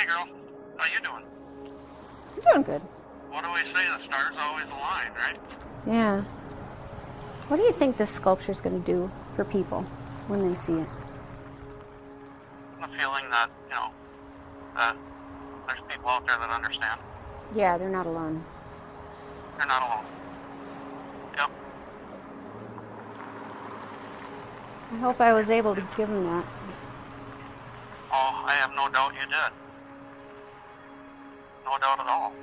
Hey, girl. How you doing? I'm doing good. What do we say? The stars always align, right? Yeah. What do you think this sculpture is going to do for people when they see it? The feeling that, that there's people out there that understand. Yeah, they're not alone. They're not alone. Yep. I hope I was able to give them that. Oh, I have no doubt you did. No doubt at all.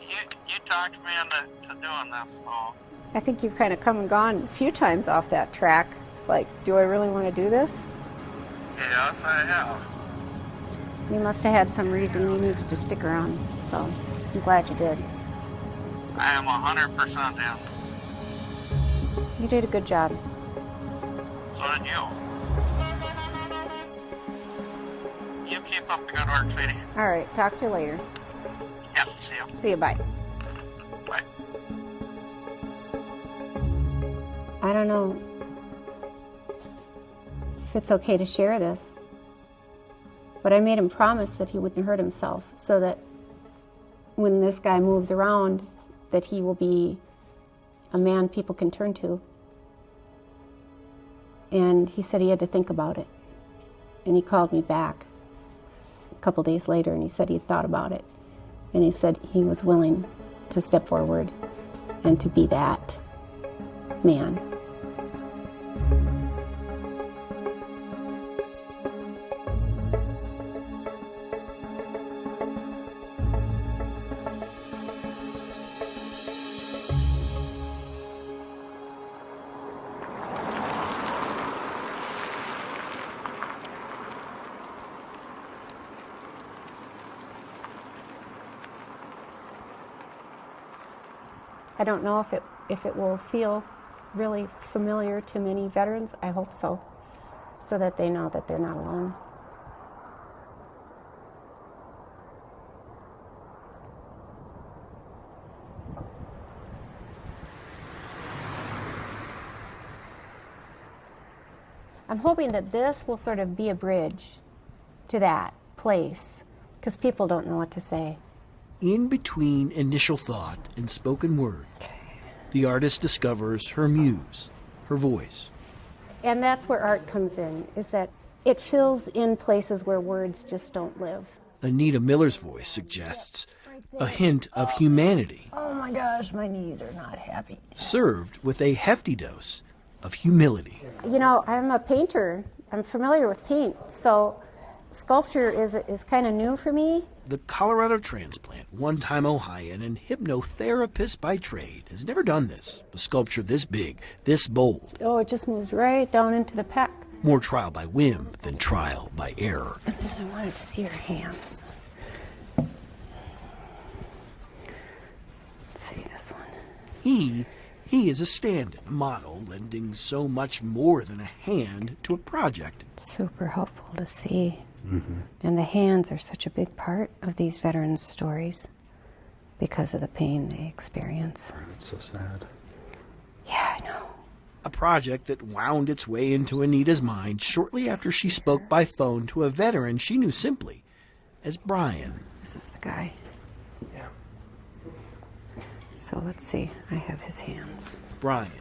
You talked me into doing this, so... I think you've kind of come and gone a few times off that track. Like, do I really want to do this? Yes, I have. You must have had some reason you needed to stick around, so I'm glad you did. I am 100% in. You did a good job. So did you. You keep up the good work, sweetie. All right, talk to you later. Yep, see you. See you, bye. Bye. I don't know if it's okay to share this, but I made him promise that he wouldn't hurt himself, so that when this guy moves around, that he will be a man people can turn to. And he said he had to think about it. And he called me back a couple days later, and he said he'd thought about it. And he said he was willing to step forward and to be that man. I don't know if it will feel really familiar to many veterans. I hope so that they know that they're not alone. I'm hoping that this will sort of be a bridge to that place, because people don't know what to say. In between initial thought and spoken word, the artist discovers her muse, her voice. And that's where art comes in, is that it fills in places where words just don't live. Anita Miller's voice suggests a hint of humanity. Oh my gosh, my knees are not happy. Served with a hefty dose of humility. You know, I'm a painter. I'm familiar with paint, so sculpture is kind of new for me. The Colorado transplant, one-time Ohioan and hypnotherapist by trade, has never done this. A sculpture this big, this bold. Oh, it just moves right down into the pec. More trial by whim than trial by error. I wanted to see your hands. Let's see this one. He is a stand-in, a model, lending so much more than a hand to a project. Super helpful to see. Mm-hmm. And the hands are such a big part of these veterans' stories because of the pain they experience. That's so sad. Yeah, I know. A project that wound its way into Anita's mind shortly after she spoke by phone to a veteran she knew simply as Brian. This is the guy. Yeah. So let's see. I have his hands. Brian.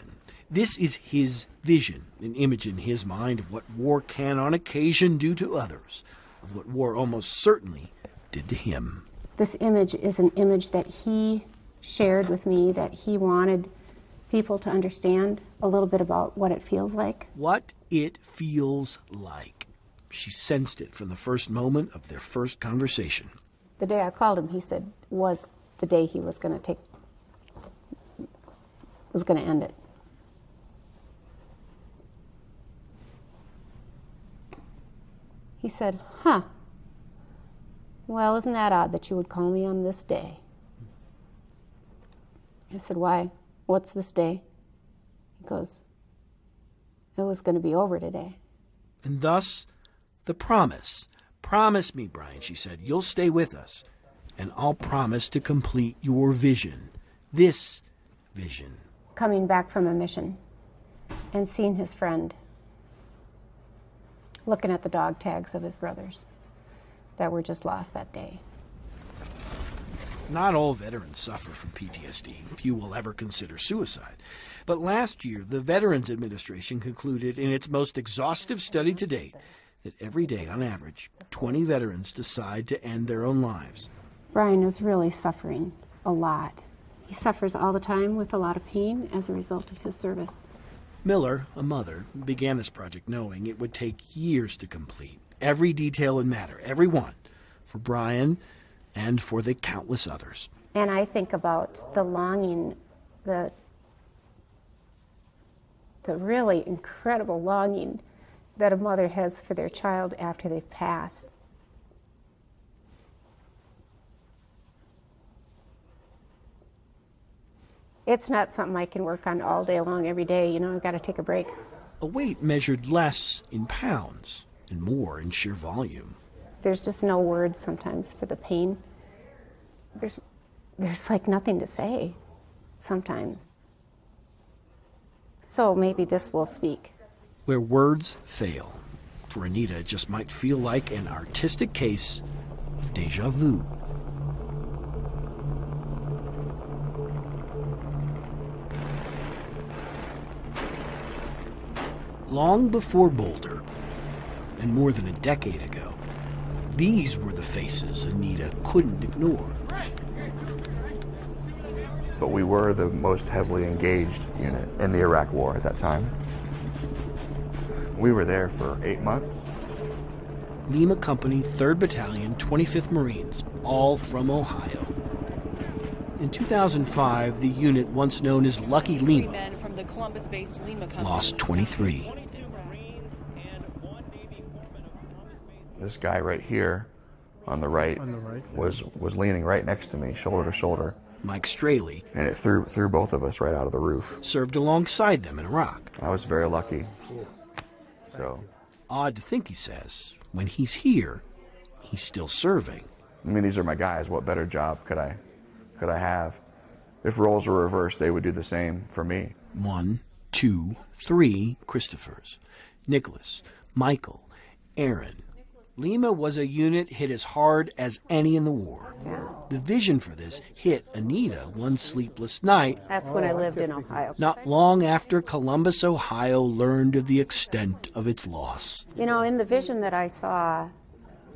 This is his vision, an image in his mind of what war can on occasion do to others, of what war almost certainly did to him. This image is an image that he shared with me, that he wanted people to understand a little bit about what it feels like. What it feels like. She sensed it from the first moment of their first conversation. The day I called him, he said, was the day he was going to end it. He said, well, isn't that odd that you would call me on this day? I said, why? What's this day? He goes, it was going to be over today. And thus, the promise. Promise me, Brian, she said, you'll stay with us, and I'll promise to complete your vision. This vision. Coming back from a mission and seeing his friend looking at the dog tags of his brothers that were just lost that day. Not all veterans suffer from PTSD. Few will ever consider suicide. But last year, the Veterans Administration concluded in its most exhaustive study to date that every day, on average, 20 veterans decide to end their own lives. Brian is really suffering a lot. He suffers all the time with a lot of pain as a result of his service. Miller, a mother, began this project knowing it would take years to complete. Every detail would matter, every one, for Brian and for the countless others. And I think about the longing, the really incredible longing that a mother has for their child after they've passed. It's not something I can work on all day long every day. You know, I've got to take a break. A weight measured less in pounds and more in sheer volume. There's just no words sometimes for the pain. There's like nothing to say sometimes. So maybe this will speak. Where words fail, for Anita, it just might feel like an artistic case of deja vu. Long before Boulder, and more than a decade ago, these were the faces Anita couldn't ignore. But we were the most heavily engaged unit in the Iraq War at that time. We were there for 8 months. Lima Company, 3rd Battalion, 25th Marines, all from Ohio. In 2005, the unit, once known as Lucky Lima, From the Columbus-based Lima Company. lost 23. This guy right here on the right, was leaning right next to me, shoulder to shoulder. Mike Straley And it threw both of us right out of the roof. served alongside them in Iraq. I was very lucky. So, Odd to think, he says, when he's here, he's still serving. I mean, these are my guys. What better job could I have? If roles were reversed, they would do the same for me. 1, 2, 3 Christophers. Nicholas, Michael, Aaron. Lima was a unit hit as hard as any in the war. The vision for this hit Anita one sleepless night, That's when I lived in Ohio. not long after Columbus, Ohio learned of the extent of its loss. You know, in the vision that I saw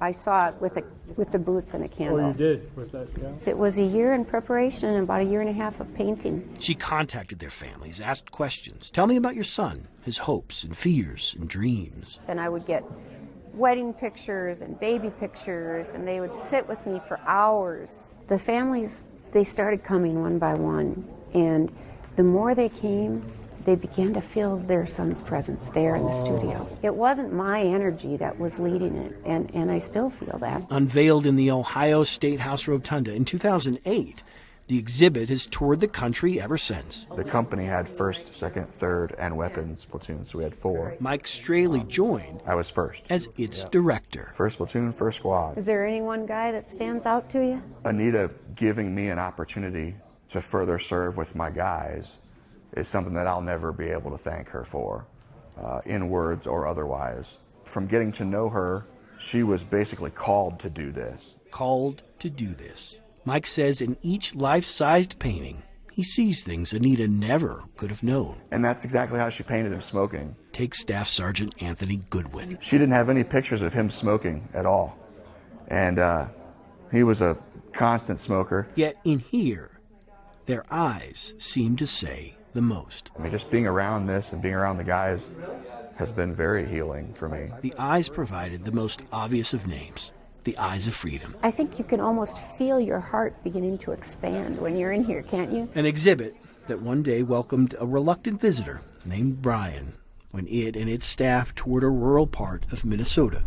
it with the boots and a candle. Oh, you did with that, yeah. It was a year in preparation and about a year and a half of painting. She contacted their families, asked questions. Tell me about your son, his hopes and fears and dreams. And I would get wedding pictures and baby pictures, and they would sit with me for hours. The families, they started coming one by one, and the more they came, they began to feel their son's presence there in the studio. It wasn't my energy that was leading it, and I still feel that. Unveiled in the Ohio State House Rotunda in 2008, the exhibit has toured the country ever since. The company had 1st, 2nd, 3rd, and weapons platoons, so we had 4. Mike Straley joined I was first. as its director. 1st platoon, 1st squad. Is there any one guy that stands out to you? Anita giving me an opportunity to further serve with my guys is something that I'll never be able to thank her for, in words or otherwise. From getting to know her, she was basically called to do this. Called to do this. Mike says in each life-sized painting, he sees things Anita never could have known. And that's exactly how she painted him smoking. Take Staff Sergeant Anthony Goodwin. She didn't have any pictures of him smoking at all. And he was a constant smoker. Yet in here, their eyes seem to say the most. I mean, just being around this and being around the guys has been very healing for me. The eyes provided the most obvious of names, the eyes of freedom. I think you can almost feel your heart beginning to expand when you're in here, can't you? An exhibit that one day welcomed a reluctant visitor named Brian when it and its staff toured a rural part of Minnesota.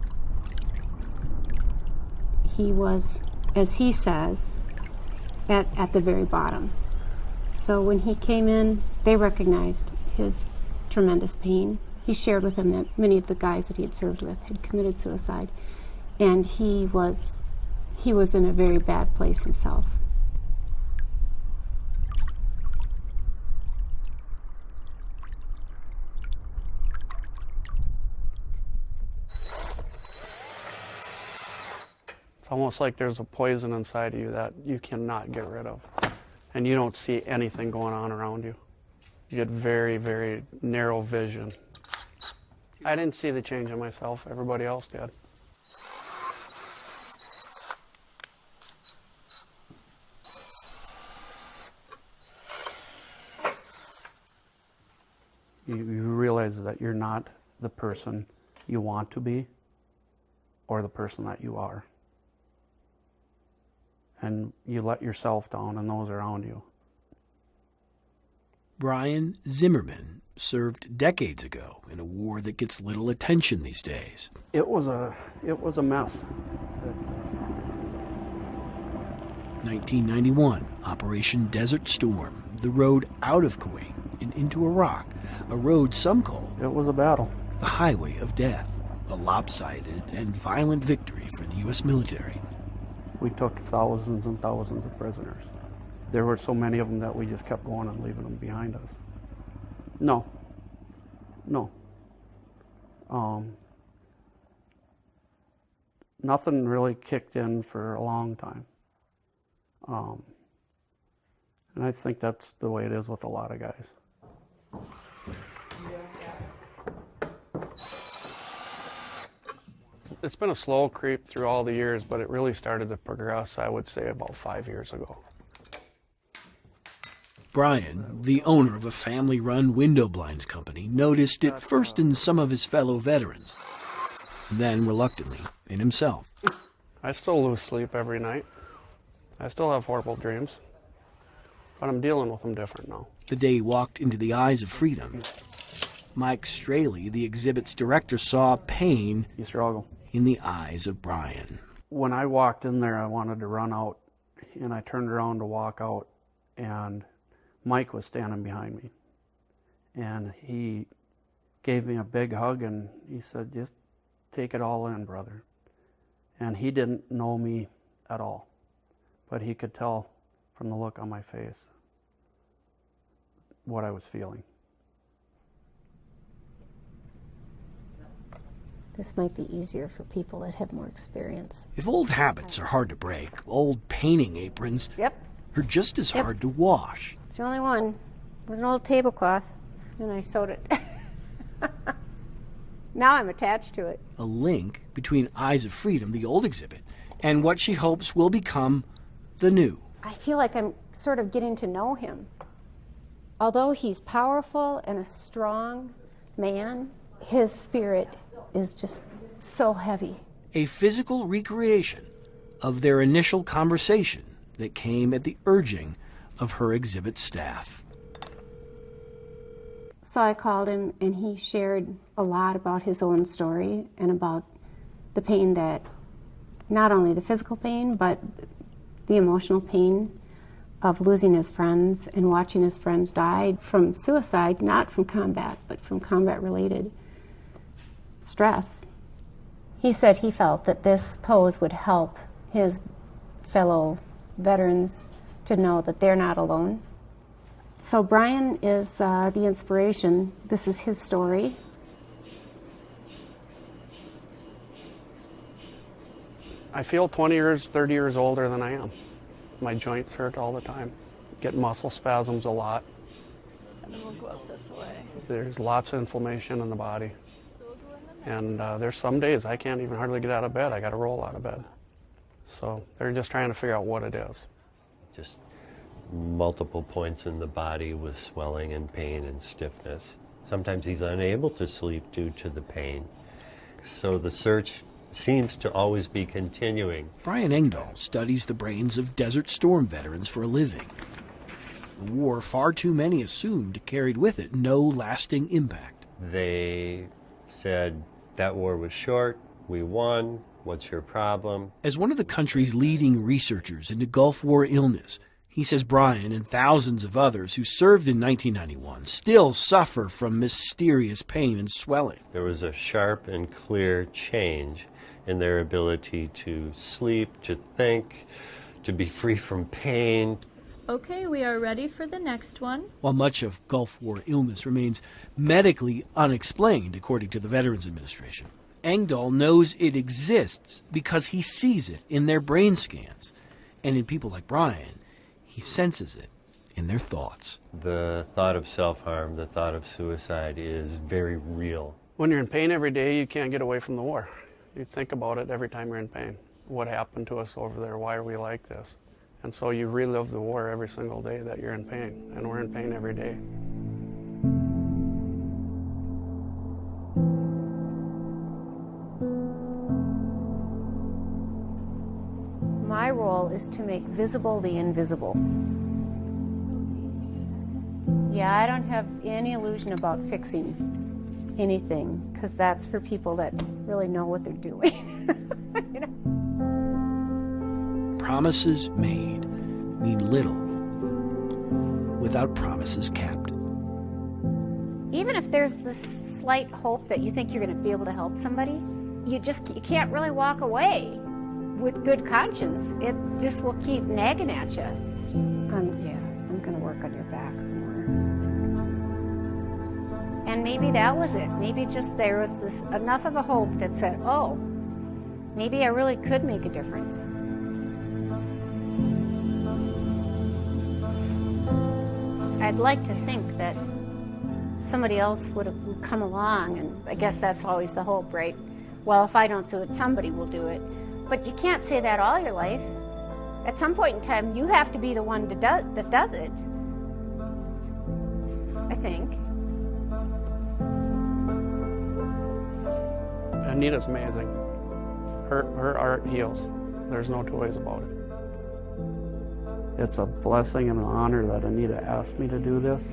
He was, as he says, at the very bottom. So when he came in, they recognized his tremendous pain. He shared with them that many of the guys that he had served with had committed suicide, and he was in a very bad place himself. It's almost like there's a poison inside of you that you cannot get rid of. And you don't see anything going on around you. You get very, very narrow vision. I didn't see the change in myself. Everybody else did. You realize that you're not the person you want to be or the person that you are. And you let yourself down and those around you. Brian Zimmerman served decades ago in a war that gets little attention these days. It was a mess. 1991, Operation Desert Storm, the road out of Kuwait and into Iraq, a road some call It was a battle. the highway of death, a lopsided and violent victory for the U.S. military. We took thousands and thousands of prisoners. There were so many of them that we just kept going and leaving them behind us. No. Nothing really kicked in for a long time. And I think that's the way it is with a lot of guys. It's been a slow creep through all the years, but it really started to progress, I would say, about 5 years ago. Brian, the owner of a family-run window blinds company, noticed it first in some of his fellow veterans, then reluctantly in himself. I still lose sleep every night. I still have horrible dreams, but I'm dealing with them different now. The day he walked into the Eyes of Freedom, Mike Straley, the exhibit's director, saw pain You struggle. in the eyes of Brian. When I walked in there, I wanted to run out, and I turned around to walk out, and Mike was standing behind me. And he gave me a big hug, and he said, "Just take it all in, brother." And he didn't know me at all, but he could tell from the look on my face what I was feeling. This might be easier for people that have more experience. If old habits are hard to break, old painting aprons Yep. are just as hard to wash. It's the only one. It was an old tablecloth, and I sewed it. Now I'm attached to it. A link between Eyes of Freedom, the old exhibit, and what she hopes will become the new. I feel like I'm sort of getting to know him. Although he's powerful and a strong man, his spirit is just so heavy. A physical recreation of their initial conversation that came at the urging of her exhibit staff. So I called him, and he shared a lot about his own story and about the pain that, not only the physical pain, but the emotional pain of losing his friends and watching his friends die from suicide, not from combat, but from combat-related stress. He said he felt that this pose would help his fellow veterans to know that they're not alone. So Brian is the inspiration. This is his story. I feel 20 years, 30 years older than I am. My joints hurt all the time. Get muscle spasms a lot. And then we'll go up this way. There's lots of inflammation in the body. And there's some days I can't even hardly get out of bed. I got to roll out of bed. So they're just trying to figure out what it is. Just multiple points in the body with swelling and pain and stiffness. Sometimes he's unable to sleep due to the pain. So the search seems to always be continuing. Brian Engdahl studies the brains of Desert Storm veterans for a living. A war far too many assumed carried with it no lasting impact. They said, that war was short, we won, what's your problem? As one of the country's leading researchers into Gulf War illness, he says Brian and thousands of others who served in 1991 still suffer from mysterious pain and swelling. There was a sharp and clear change in their ability to sleep, to think, to be free from pain. Okay, we are ready for the next one. While much of Gulf War illness remains medically unexplained, according to the Veterans Administration, Engdahl knows it exists because he sees it in their brain scans. And in people like Brian, he senses it in their thoughts. The thought of self-harm, the thought of suicide is very real. When you're in pain every day, you can't get away from the war. You think about it every time you're in pain. What happened to us over there? Why are we like this? And so you relive the war every single day that you're in pain, and we're in pain every day. My role is to make visible the invisible. Yeah, I don't have any illusion about fixing anything, because that's for people that really know what they're doing. You know? Promises made mean little without promises kept. Even if there's this slight hope that you think you're going to be able to help somebody, you can't really walk away with good conscience. It just will keep nagging at you. I'm going to work on your back somewhere. And maybe that was it. Maybe just there was this enough of a hope that said, oh, maybe I really could make a difference. I'd like to think that somebody else would come along, and I guess that's always the hope, right? Well, if I don't do it, somebody will do it. But you can't say that all your life. At some point in time, you have to be the one that does it, I think. Anita's amazing. Her art heals. There's no two ways about it. It's a blessing and an honor that Anita asked me to do this,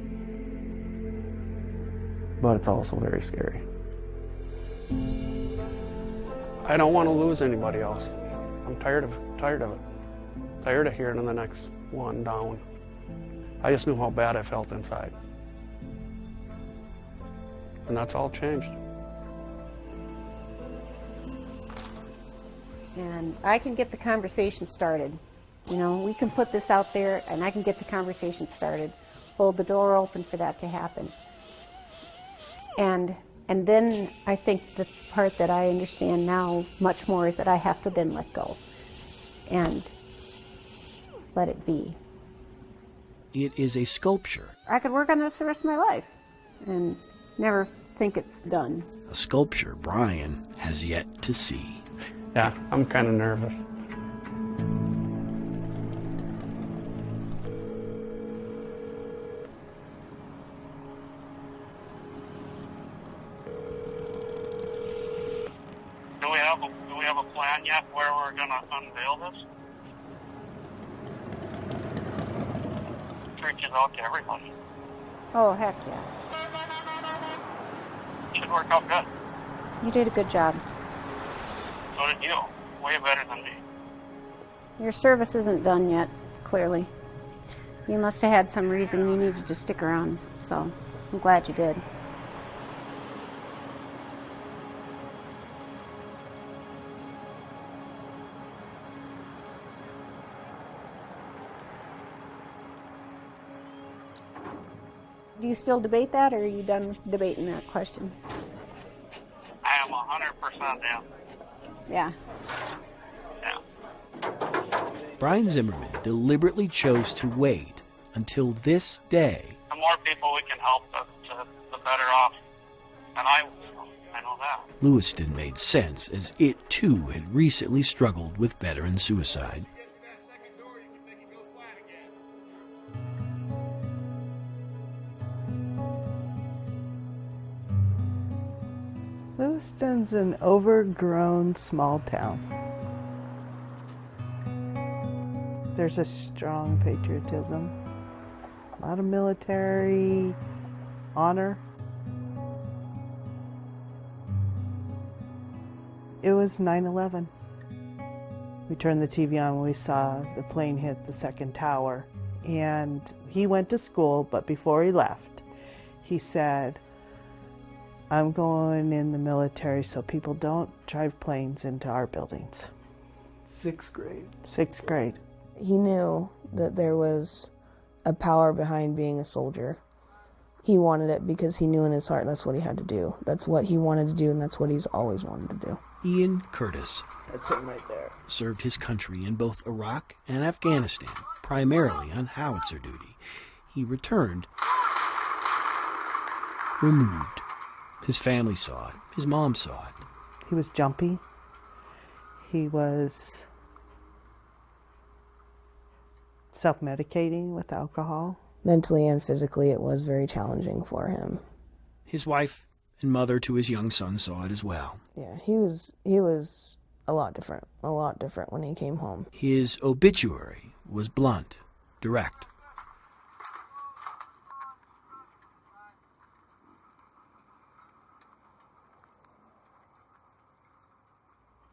but it's also very scary. I don't want to lose anybody else. I'm tired of it. Tired of hearing the next one down. I just knew how bad I felt inside. And that's all changed. And I can get the conversation started. You know, we can put this out there and I can get the conversation started. Hold the door open for that to happen. And then I think the part that I understand now much more is that I have to then let go and let it be. It is a sculpture. I could work on this the rest of my life and never think it's done. A sculpture Brian has yet to see. Yeah, I'm kind of nervous. Do we have a plan yet where we're going to unveil this? Reaches out to everybody. Oh, heck yeah. Should work out good. You did a good job. So did you. Way better than me. Your service isn't done yet, clearly. You must have had some reason you needed to stick around, so I'm glad you did. Do you still debate that, or are you done debating that question? I am 100% down. Yeah. Yeah. Brian Zimmerman deliberately chose to wait until this day. The more people we can help, the better off. And I know that. Lewiston made sense, as it too had recently struggled with veteran suicide. Lewiston's an overgrown small town. There's a strong patriotism, a lot of military honor. It was 9/11. We turned the TV on when we saw the plane hit the second tower. And he went to school, but before he left, he said, I'm going in the military so people don't drive planes into our buildings. 6th grade. 6th grade. He knew that there was a power behind being a soldier, He wanted it because he knew in his heart that's what he had to do. That's what he wanted to do, and that's what he's always wanted to do. Ian Curtis That's him right there. served his country in both Iraq and Afghanistan, primarily on howitzer duty. He returned removed. His family saw it. His mom saw it. He was jumpy. He was self-medicating with alcohol. Mentally and physically, it was very challenging for him. His wife and mother to his young son saw it as well. Yeah, he was a lot different when he came home. His obituary was blunt, direct.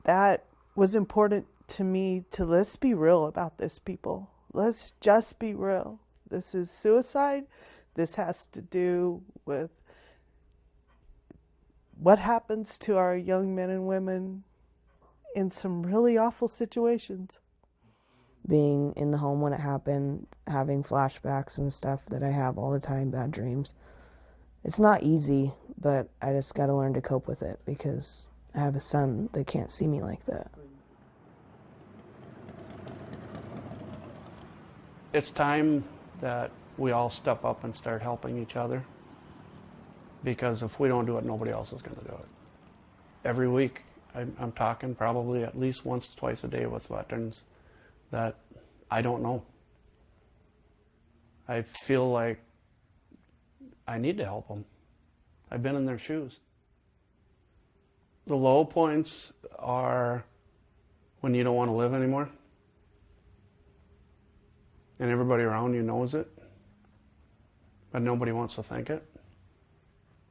That was important to me, to let's be real about this, people. Let's just be real. This is suicide. This has to do with what happens to our young men and women in some really awful situations. Being in the home when it happened, having flashbacks and stuff that I have all the time, bad dreams. It's not easy, but I just got to learn to cope with it because I have a son that can't see me like that. It's time that we all step up and start helping each other, because if we don't do it, nobody else is going to do it. Every week, I'm talking probably at least once, twice a day with veterans that I don't know. I feel like I need to help them. I've been in their shoes. The low points are when you don't want to live anymore, and everybody around you knows it, but nobody wants to think it.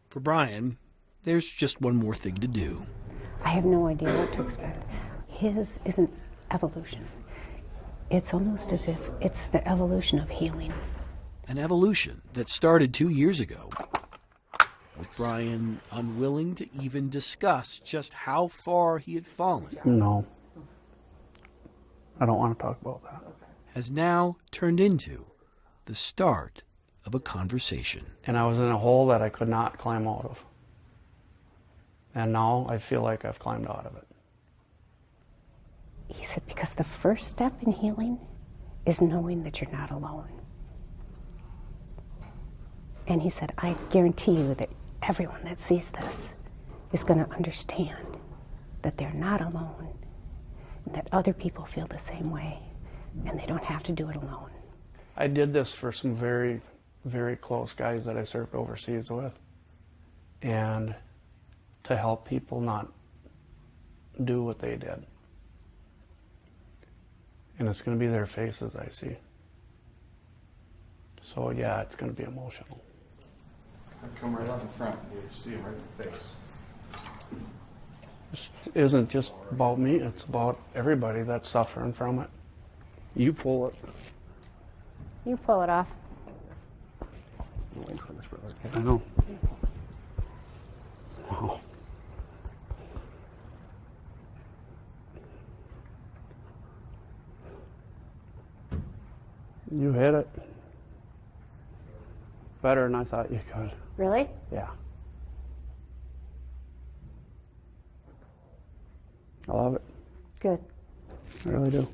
For Brian, there's just one more thing to do. I have no idea what to expect. His is an evolution. It's almost as if it's the evolution of healing. An evolution that started 2 years ago, with Brian unwilling to even discuss just how far he had fallen. No. I don't want to talk about that. Has now turned into the start of a conversation. And I was in a hole that I could not climb out of. And now I feel like I've climbed out of it. He said, because the first step in healing is knowing that you're not alone. And he said, I guarantee you that everyone that sees this is going to understand that they're not alone, and that other people feel the same way, and they don't have to do it alone. I did this for some very, very close guys that I served overseas with, and to help people not do what they did. And it's going to be their faces I see. So yeah, it's going to be emotional. I come right up in front, you see him right in the face. This isn't just about me, it's about everybody that's suffering from it. You pull it. You pull it off. I know. Wow. You hit it. Better than I thought you could. Really? Yeah. I love it. Good. I really do.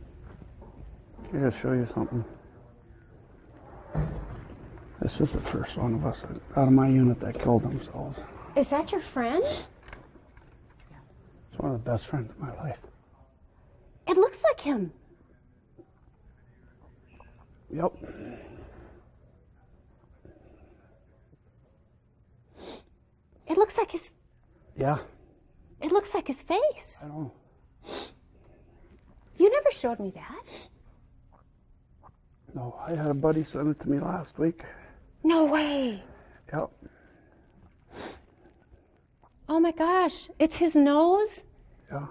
I gotta show you something. This is the first one of us out of my unit that killed themselves. Is that your friend? It's one of the best friends of my life. It looks like him. Yep. It looks like his... Yeah. It looks like his face. I know. You never showed me that. No, I had a buddy send it to me last week. No way. Yep. Oh my gosh. It's his nose? Yeah.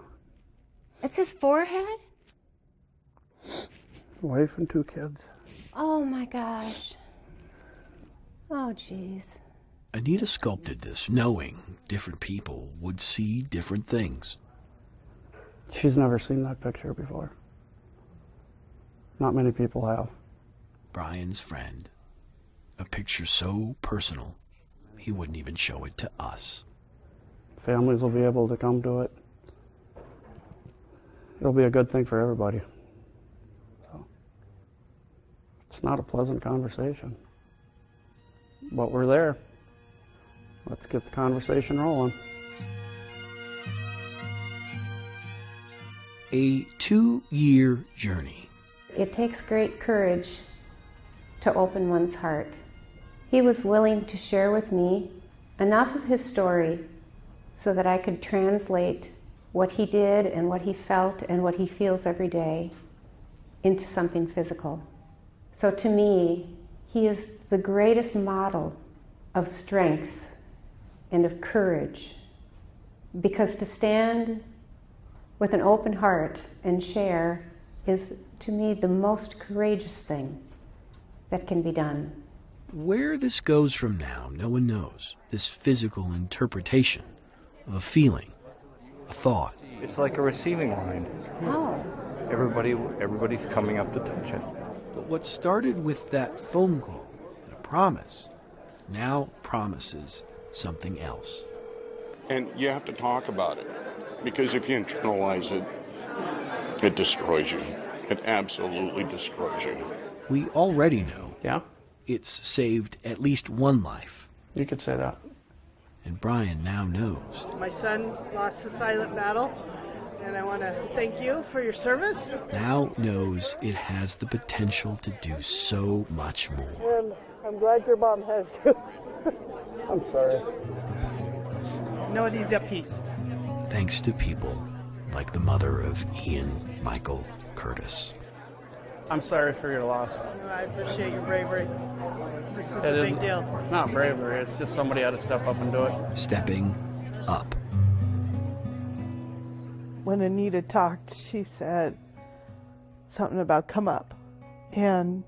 It's his forehead? Wife and 2 kids. Oh my gosh. Oh jeez. Anita sculpted this knowing different people would see different things. She's never seen that picture before. Not many people have. Brian's friend. A picture so personal he wouldn't even show it to us. Families will be able to come to it. It'll be a good thing for everybody. So, it's not a pleasant conversation, but we're there. Let's get the conversation rolling. A 2-year journey. It takes great courage to open one's heart. He was willing to share with me enough of his story so that I could translate what he did and what he felt and what he feels every day into something physical. So to me, he is the greatest model of strength and of courage, because to stand with an open heart and share is, to me, the most courageous thing that can be done. Where this goes from now, no one knows. This physical interpretation of a feeling, a thought. It's like a receiving line. Oh. Everybody's coming up to touch it. But what started with that phone call and a promise now promises something else. And you have to talk about it, because if you internalize it, it destroys you. It absolutely destroys you. We already know. Yeah? It's saved at least one life. You could say that. And Brian now knows. My son lost a silent battle, and I want to thank you for your service. Now knows it has the potential to do so much more. And I'm glad your mom has you. I'm sorry. No, it is at peace. Thanks to people like the mother of Ian Michael Curtis. I'm sorry for your loss. I appreciate your bravery. This is It a big isn't- deal. It's not bravery, it's just somebody had to step up and do it. Stepping up. When Anita talked, she said something about come up. And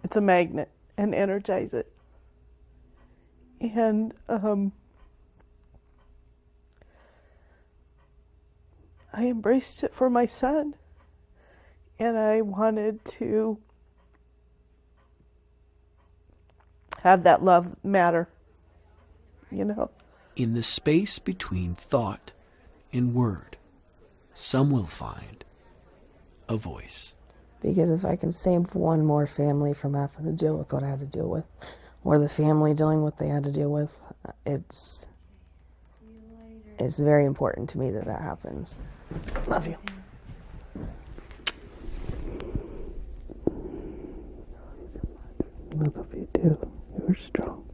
it's a magnet, and energize it. And I embraced it for my son. And I wanted to have that love matter, you know? In the space between thought and word, some will find a voice. Because if I can save one more family from having to deal with what I had to deal with, or the family dealing with what they had to deal with, it's very important to me that that happens. Love you. Love you too. You're strong.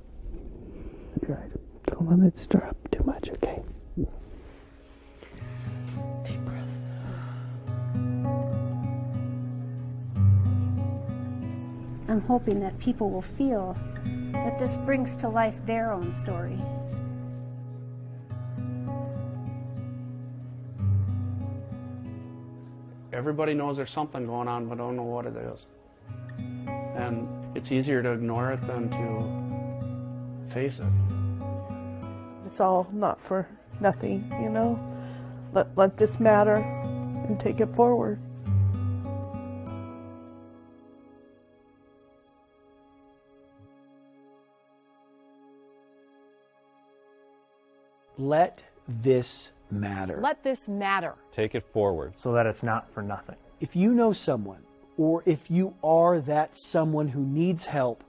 That's right. Don't let it stir up too much, okay? Deep breaths. I'm hoping that people will feel that this brings to life their own story. Everybody knows there's something going on, but don't know what it is. And it's easier to ignore it than to face it. It's all not for nothing, you know? Let this matter and take it forward. Let this matter. Let this matter. Take it forward. So that it's not for nothing. If you know someone, or if you are that someone who needs help,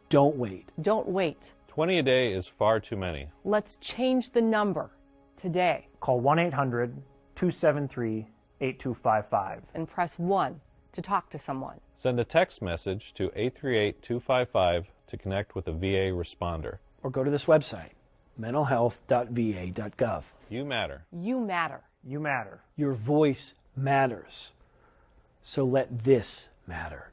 don't wait. Don't wait. 20 a day is far too many. Let's change the number today. Call 1-800-273-8255. And press 1 to talk to someone. Send a text message to 838-255 to connect with a VA responder. Or go to this website, mentalhealth.va.gov. You matter. You matter. You matter. Your voice matters. So let this matter.